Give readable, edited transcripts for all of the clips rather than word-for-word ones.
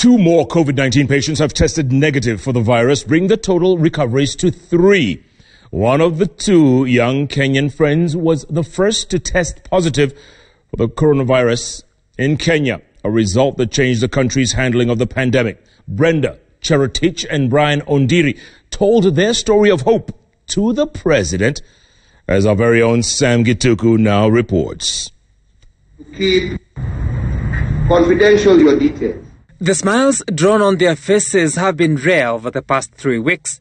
2 more COVID-19 patients have tested negative for the virus, bringing the total recoveries to 3. One of the 2 young Kenyan friends was the first to test positive for the coronavirus in Kenya, a result that changed the country's handling of the pandemic. Brenda, Cherotich and Brian Ondiri told their story of hope to the president, as our very own Sam Gituku now reports. Keep confidential your details. The smiles drawn on their faces have been rare over the past 3 weeks.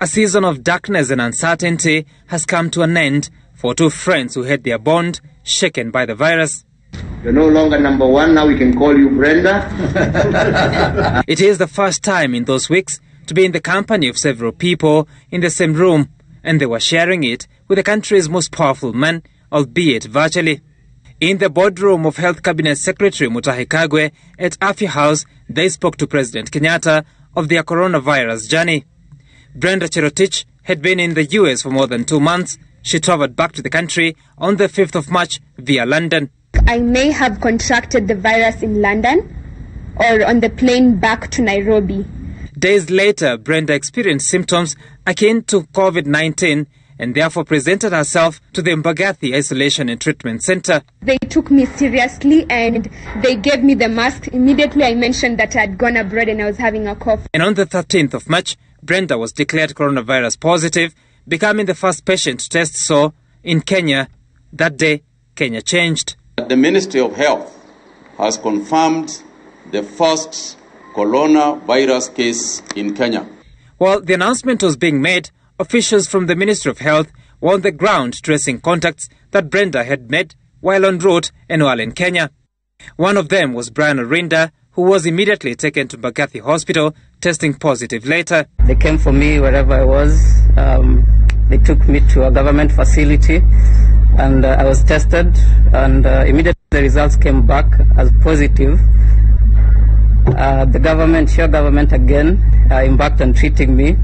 A season of darkness and uncertainty has come to an end for 2 friends who had their bond shaken by the virus. You're no longer number 1, now we can call you Brenda. It is the first time in those weeks to be in the company of several people in the same room, and they were sharing it with the country's most powerful man, albeit virtually. In the boardroom of Health Cabinet Secretary Mutahi Kagwe at Afya House, they spoke to President Kenyatta of their coronavirus journey. Brenda Cherotich had been in the US for more than 2 months. She traveled back to the country on the 5th of March via London. I may have contracted the virus in London or on the plane back to Nairobi. Days later, Brenda experienced symptoms akin to COVID-19 and therefore presented herself to the Mbagathi Isolation and Treatment Center. They took me seriously and they gave me the mask. Immediately I mentioned that I had gone abroad and I was having a cough. And on the 13th of March, Brenda was declared coronavirus positive, becoming the first patient to test so in Kenya. That day, Kenya changed. The Ministry of Health has confirmed the first coronavirus case in Kenya. While the announcement was being made, officials from the Ministry of Health were on the ground tracing contacts that Brenda had made while en route anywhere in Kenya. One of them was Brian Orinda, who was immediately taken to Mbagathi Hospital, testing positive later. They came for me wherever I was. They took me to a government facility and I was tested, and immediately the results came back as positive. The government again embarked on treating me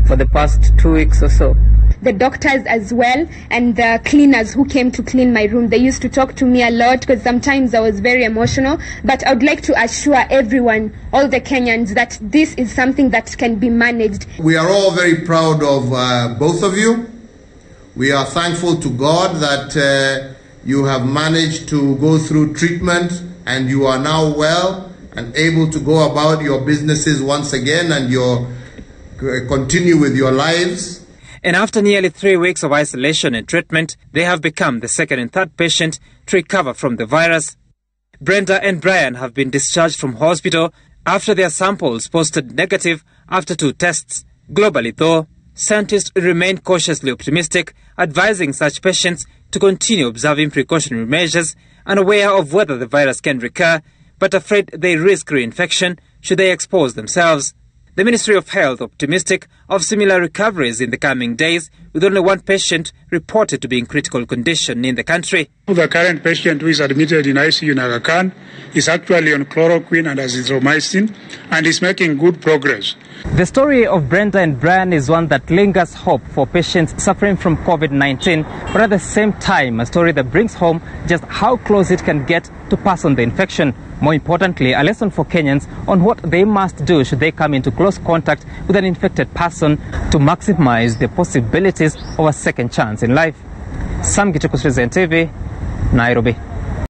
for the past 2 weeks or so. The doctors as well and the cleaners who came to clean my room, they used to talk to me a lot because sometimes I was very emotional. But I would like to assure everyone, all the Kenyans, that this is something that can be managed. We are all very proud of both of you. We are thankful to God that you have managed to go through treatment and you are now well and able to go about your businesses once again and continue with your lives. And after nearly 3 weeks of isolation and treatment, they have become the 2nd and 3rd patient to recover from the virus. Brenda and Brian have been discharged from hospital after their samples posted negative after 2 tests. Globally, though, scientists remain cautiously optimistic, advising such patients to continue observing precautionary measures, unaware of whether the virus can recur, but afraid they risk reinfection should they expose themselves. The Ministry of Health optimistic of similar recoveries in the coming days, with only 1 patient reported to be in critical condition in the country. The current patient who is admitted in ICU in Aga Khan is actually on chloroquine and azithromycin and is making good progress. The story of Brenda and Brian is one that lingers hope for patients suffering from COVID-19, but at the same time, a story that brings home just how close it can get to pass on the infection. More importantly, a lesson for Kenyans on what they must do should they come into close contact with an infected person to maximize the possibilities of a second chance in life. Sam Gituku, TV, Nairobi.